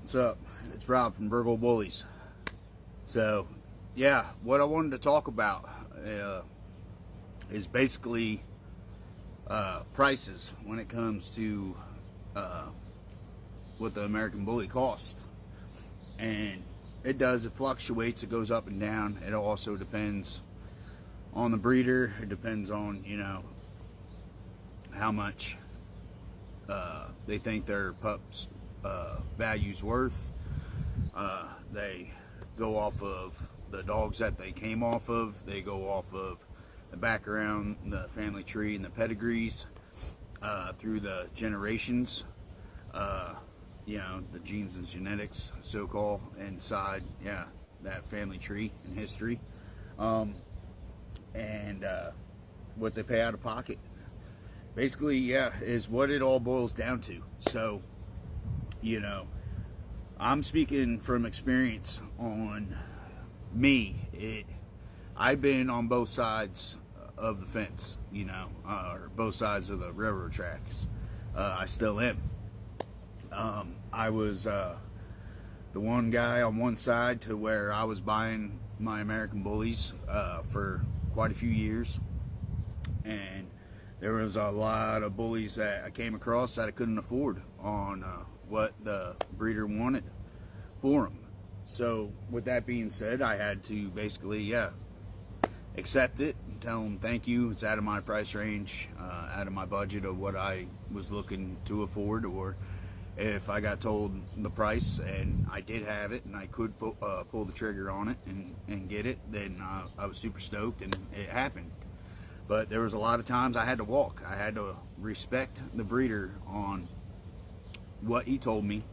What's up? It's Rob from Bullies. So, yeah, what I wanted to talk about is basically prices when it comes to what the American Bully costs. And it fluctuates, it goes up and down. It also depends on the breeder. It depends on, how much they think their pups value's worth. They go off of the dogs that they came off of. They go off of the background, the family tree, and the pedigrees through the generations. The genes and genetics, so-called, inside, that family tree and history, and what they pay out of pocket. Basically, is what it all boils down to. So, I'm speaking from experience on me. I've been on both sides of the fence, or both sides of the railroad tracks. I still am. I was the one guy on one side to where I was buying my American Bullies for quite a few years, and there was a lot of bullies that I came across that I couldn't afford on what the breeder wanted for them. So with that being said, I had to basically accept it and tell them thank you, it's out of my price range, out of my budget of what I was looking to afford. Or if I got told the price and I did have it and I could pull the trigger on it and get it, then I was super stoked, and it happened. But there was a lot of times I had to walk. I had to respect the breeder on what he told me.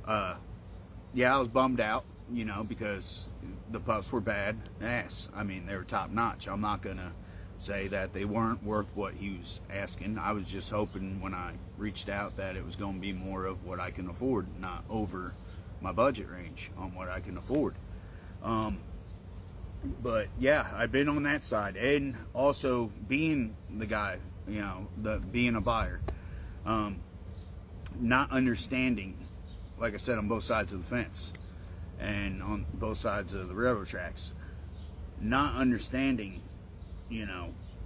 I was bummed out, because the pups were bad ass. I mean, they were top notch. I'm not gonna say that they weren't worth what he was asking. I was just hoping when I reached out that it was going to be more of what I can afford, not over my budget range on what I can afford. But I've been on that side, and also being the guy, being a buyer, not understanding, like I said, on both sides of the fence and on both sides of the railroad tracks, not understanding,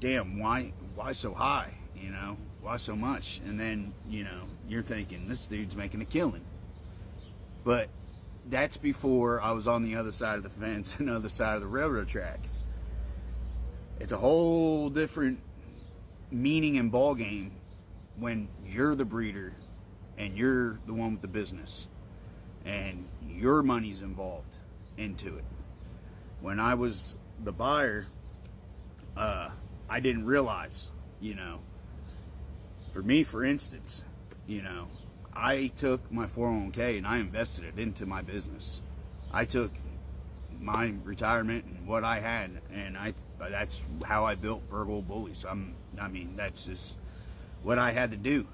damn, why so high, why so much? And then, you're thinking, this dude's making a killing. But that's before I was on the other side of the fence and the other side of the railroad tracks. It's a whole different meaning and ball game when you're the breeder and you're the one with the business and your money's involved into it. When I was the buyer, I didn't realize, for me, for instance, I took my 401k and I invested it into my business. I took my retirement and what I had, and that's how I built Bullies. That's just what I had to do.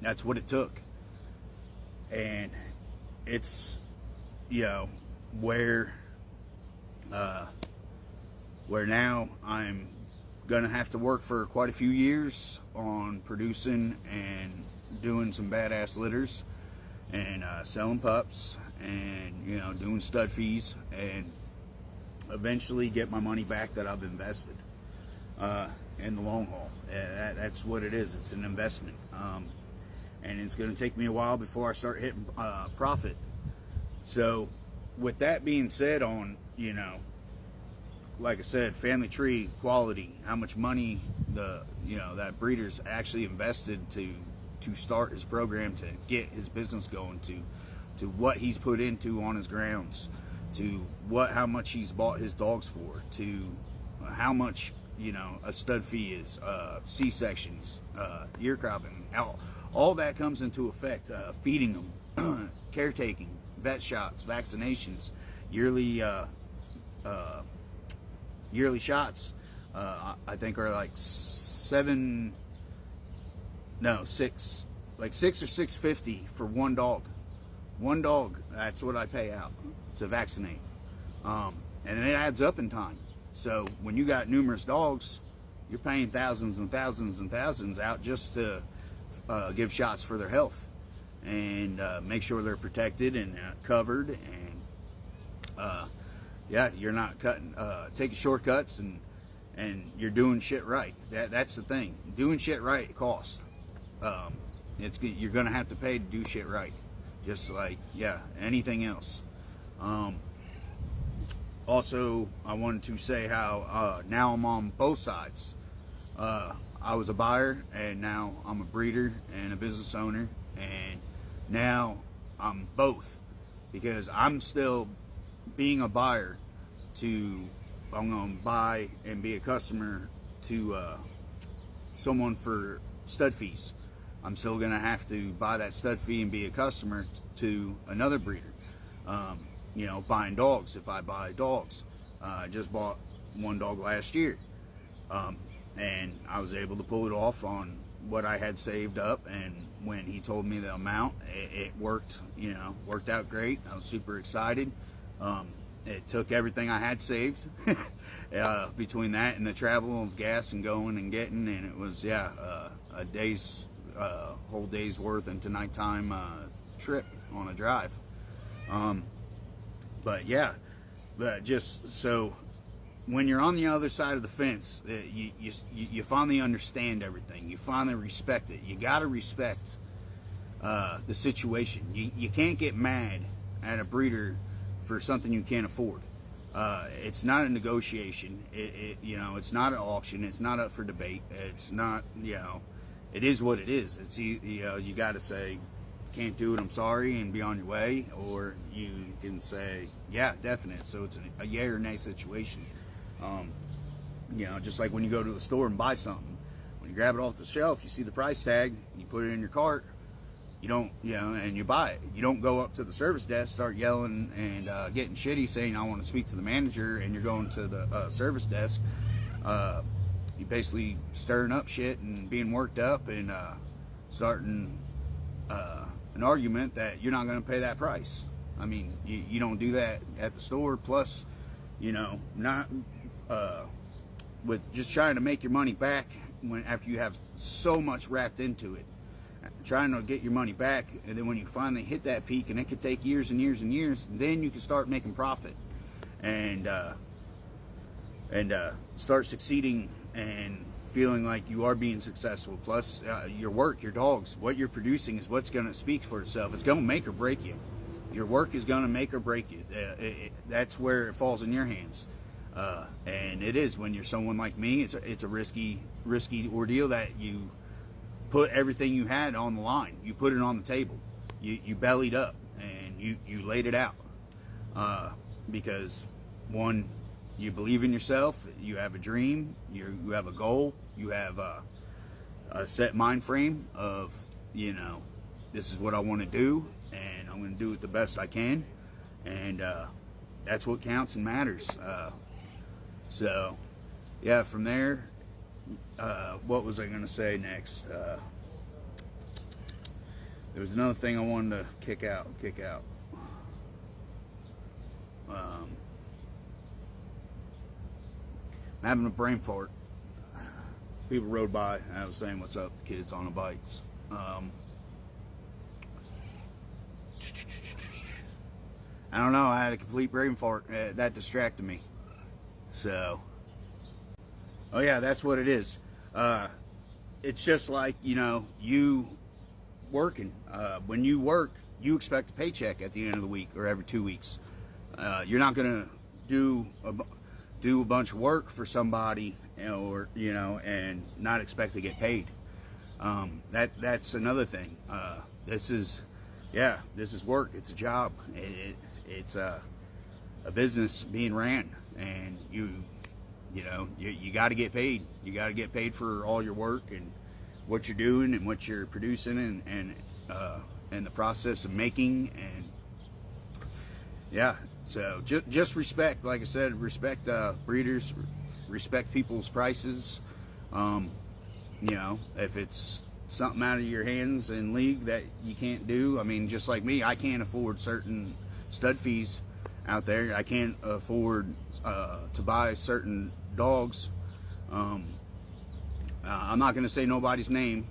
That's what it took. And it's, where now I'm gonna have to work for quite a few years on producing and doing some badass litters and selling pups and doing stud fees, and eventually get my money back that I've invested in the long haul. That's what it is. It's an investment, and it's going to take me a while before I start hitting profit. So with that being said, on like I said, family tree quality, how much money that breeder's actually invested to start his program, to get his business going, to what he's put into on his grounds, to how much he's bought his dogs for, to how much a stud fee is, C-sections, ear cropping, all that comes into effect. Feeding them, caretaking, vet shots, vaccinations, yearly shots. I think are like six or $650 for one dog. One dog, that's what I pay out to vaccinate. And it adds up in time. So when you got numerous dogs, you're paying thousands and thousands and thousands out just to give shots for their health. and make sure they're protected and covered, and yeah, you're not taking shortcuts, and you're doing shit right. That's the thing. Doing shit right costs. You're gonna have to pay to do shit right, just like anything else. Also, I wanted to say how now I'm on both sides. I was a buyer, and now I'm a breeder and a business owner, and now I'm both, because I'm still being a buyer I'm going to buy and be a customer to someone for stud fees. I'm still going to have to buy that stud fee and be a customer to another breeder. Buying dogs, if I buy dogs. I just bought one dog last year. And I was able to pull it off on what I had saved up, and when he told me the amount, it worked, worked out great. I was super excited. It took everything I had saved between that and the travel of gas and going and getting, and it was a whole day's worth into nighttime trip on a drive. But just so when you're on the other side of the fence, you finally understand everything. You finally respect it. You gotta respect the situation. You can't get mad at a breeder for something you can't afford. It's not a negotiation. It's not an auction. It's not up for debate. It's not. It is what it is. It's you got to say, can't do it, I'm sorry, and be on your way, or you can say, yeah, definite. So it's a yay or nay situation. Just like when you go to the store and buy something, when you grab it off the shelf, you see the price tag, you put it in your cart, you don't, and you buy it. You don't go up to the service desk, start yelling and getting shitty, saying, I want to speak to the manager, and you're going to the service desk. You basically stirring up shit and being worked up and starting an argument that you're not going to pay that price. I mean, you don't do that at the store. Plus, not with just trying to make your money back after you have so much wrapped into it, trying to get your money back, and then when you finally hit that peak, and it could take years and years and years, then you can start making profit and start succeeding and feeling like you are being successful. Plus, your work, your dogs, what you're producing is what's going to speak for itself. It's going to make or break you. Your work is going to make or break you. That's where it falls in your hands. And it is when you're someone like me. It's a risky ordeal that you put everything you had on the line. You put it on the table. You bellied up and you laid it out. Because one, you believe in yourself. You have a dream. You have a goal. You have a set mind frame of this is what I want to do, and I'm going to do it the best I can, and that's what counts and matters. So yeah, from there, what was I going to say next? There was another thing I wanted to kick out. I'm having a brain fart. People rode by, and I was saying, what's up, the kids on the bikes. I don't know, I had a complete brain fart. That distracted me. So, oh yeah, that's what it is. It's just like, you working. When you work, you expect a paycheck at the end of the week or every 2 weeks. You're not going to do a bunch of work for somebody, and not expect to get paid. That's another thing. This is work. It's a job. It's a business being ran, and you got to get paid. You got to get paid for all your work and what you're doing and what you're producing and the process of making. And yeah, so just respect, like I said, respect breeders, respect people's prices. If it's something out of your hands in league that you can't do, I mean, just like me, I can't afford certain stud fees out there. I can't afford to buy certain dogs. I'm not going to say nobody's name,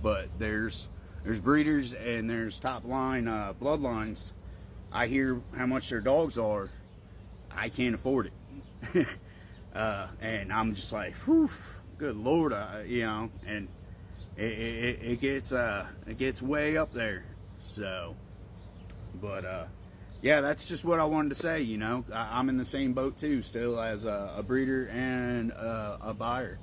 but there's there's breeders and there's top line bloodlines. I hear how much their dogs are. I can't afford it. And I'm just like, whew, good Lord, you know, and it gets way up there. So, but yeah, that's just what I wanted to say. You know, I'm in the same boat too, still as a breeder and a buyer.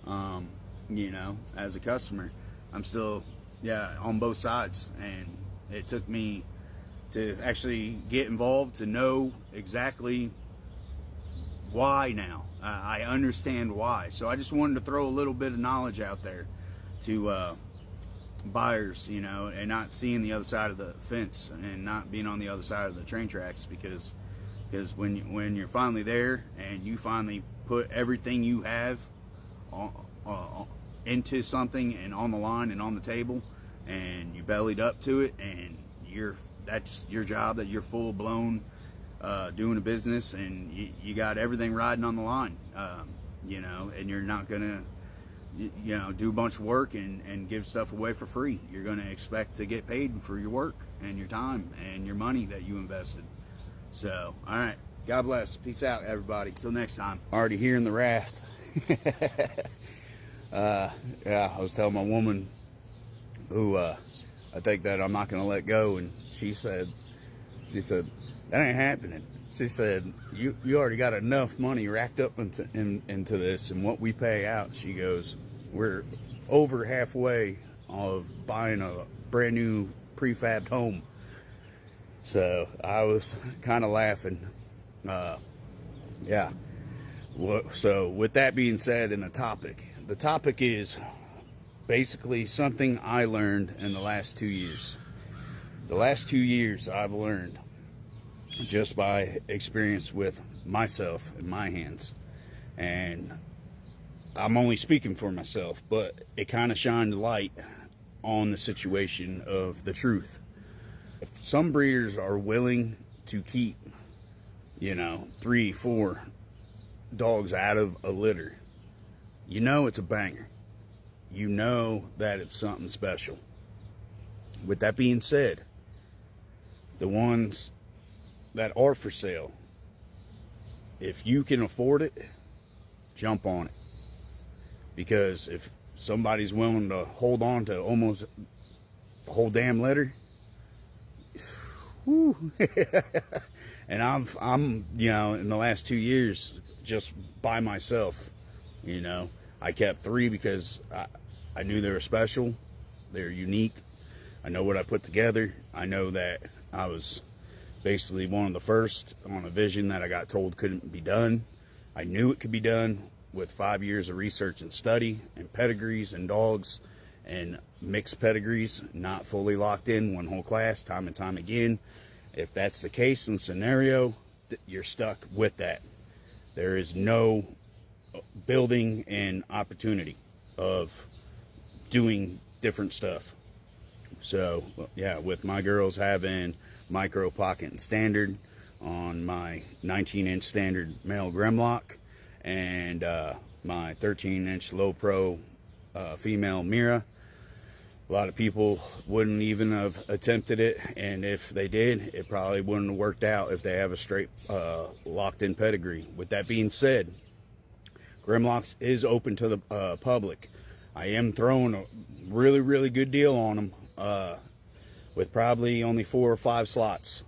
You know, as a customer, I'm still, yeah, on both sides, and it took me to actually get involved to know exactly why now. I understand why. So I just wanted to throw a little bit of knowledge out there to buyers, you know, and not seeing the other side of the fence and not being on the other side of the train tracks, because when you're finally there and you finally put everything you have into something and on the line and on the table, and you bellied up to it, and that's your job, that you're full blown doing a business, and you got everything riding on the line, you know, and you're not gonna, you know, do a bunch of work and give stuff away for free. You're gonna expect to get paid for your work and your time and your money that you invested. So, all right, God bless. Peace out, everybody. Till next time. Already hearing the wrath. Yeah, I was telling my woman who I think that I'm not gonna let go, and she said that ain't happening. She said, you already got enough money racked up into this, and what we pay out, she goes, we're over halfway of buying a brand new prefabbed home. So I was kind of laughing. Yeah. So with that being said, in the topic is basically something I learned in the last 2 years. The last 2 years I've learned just by experience with myself and my hands. And I'm only speaking for myself, but it kind of shined light on the situation of the truth. If some breeders are willing to keep, you know, 3, 4 dogs out of a litter, you know it's a banger. You know that it's something special. With that being said, the ones that are for sale, if you can afford it, jump on it. Because if somebody's willing to hold on to almost the whole damn litter, whew. And I'm, you know, in the last 2 years, just by myself, you know, I kept 3 because I knew they were special, they're unique. I know what I put together. I know that I was basically one of the first on a vision that I got told couldn't be done. I knew it could be done with 5 years of research and study and pedigrees and dogs and mixed pedigrees, not fully locked in one whole class, time and time again. If that's the case in the scenario, you're stuck with that. There is no building and opportunity of doing different stuff. So yeah, with my girls having micro, pocket, and standard on my 19-inch standard male Grimlock, and my 13-inch low pro female Mira, a lot of people wouldn't even have attempted it, and if they did, it probably wouldn't have worked out if they have a straight locked in pedigree. With that being said, Grimlocks is open to the public. I am throwing a really, really good deal on them, with probably only 4 or 5 slots.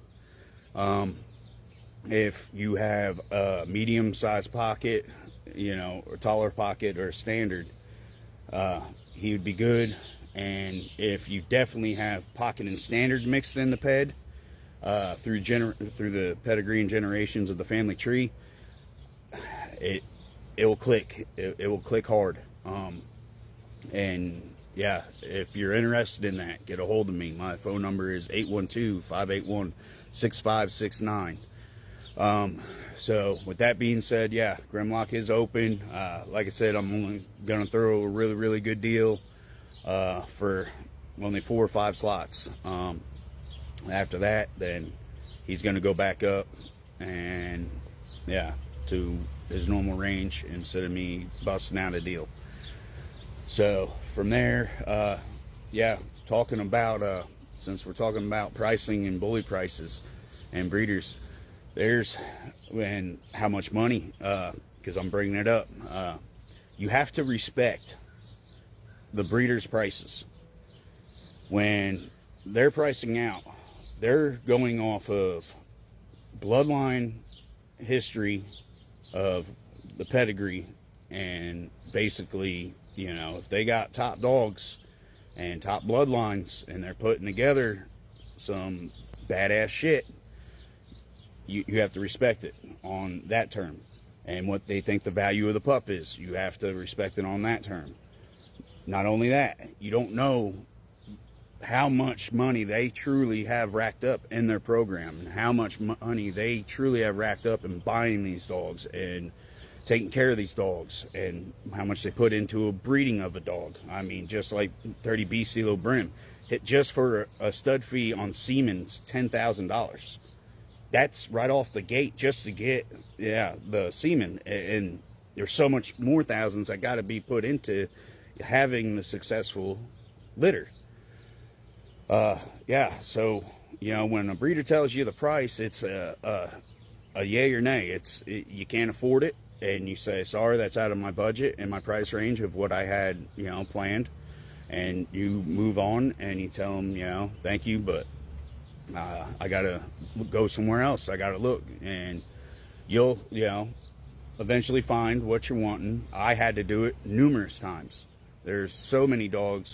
If you have a medium-sized pocket, you know, or taller pocket, or standard, he would be good. And if you definitely have pocket and standard mixed in the ped, through the pedigree and generations of the family tree, it will click. It will click hard. And yeah, if you're interested in that, get a hold of me. My phone number is 812-581-6569. So with that being said, yeah, Grimlock is open. Like I said, I'm only gonna throw a really, really good deal for only 4 or 5 slots. After that, then he's gonna go back up, and yeah, to his normal range instead of me busting out a deal. So from there, yeah, talking about since we're talking about pricing and bully prices and breeders, there's and how much money, because I'm bringing it up, you have to respect the breeders' prices. When they're pricing out, they're going off of bloodline history of the pedigree, and basically, you know, if they got top dogs and top bloodlines and they're putting together some badass shit, you have to respect it on that term. And what they think the value of the pup is, you have to respect it on that term. Not only that, you don't know how much money they truly have racked up in their program, and how much money they truly have racked up in buying these dogs and taking care of these dogs, and how much they put into a breeding of a dog. I mean, just like 30B CeeLo Brim, hit just for a stud fee on semen's $10,000. That's right off the gate just to get, yeah, the semen. And there's so much more thousands that got to be put into having the successful litter. Yeah, so, you know, when a breeder tells you the price, it's a yay or nay. You can't afford it, and you say, sorry, that's out of my budget and my price range of what I had, you know, planned. And you move on and you tell them, you know, thank you, but I gotta go somewhere else. I gotta look, and you'll, you know, eventually find what you're wanting. I had to do it numerous times. There's so many dogs